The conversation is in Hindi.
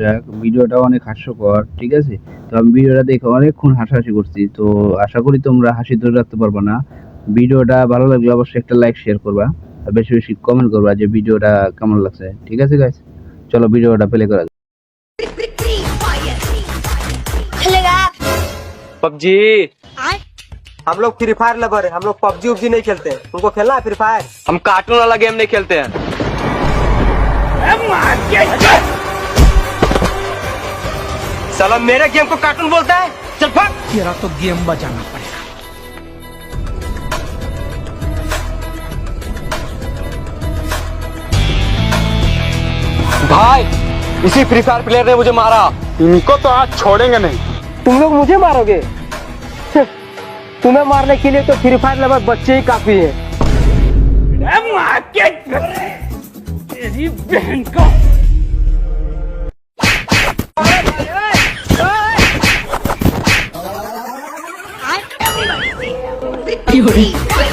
যাক, ভিডিওটা অনেক হাস্যকর, ঠিক আছে? তো আমি ভিডিওটা দেখে অনেকক্ষণ হাসাহাসি করছি। তো আশা করি তোমরা হাসি ধরে রাখতে পারবা না। ভিডিওটা ভালো লাগলে অবশ্যই একটা লাইক শেয়ার করবা আর বেশি বেশি কমেন্ট করবা যে ভিডিওটা কেমন লাগছে, ঠিক আছে গাইস? চলো ভিডিওটা প্লে করা যাক। खेलेगा पबजी। आए हम लोग फ्री फायर लवर है, हम लोग पबजी उबजी नहीं खेलते हैं। तुमको खेलना है फ्री फायर? हम कार्टून वाला गेम नहीं खेलते हैं। साला मेरे गेम को कार्टून बोलता है, चल भाग। तेरा तो गेम बजाना पड़ेगा। भाई इसी फ्री फायर प्लेयर ने मुझे मारा। इनको तो आज छोड़ेंगे नहीं। तुम लोग मुझे मारोगे? तुम्हें मारने के लिए तो फ्री फायर लवर बच्चे ही काफी है। तेरी बहन का आए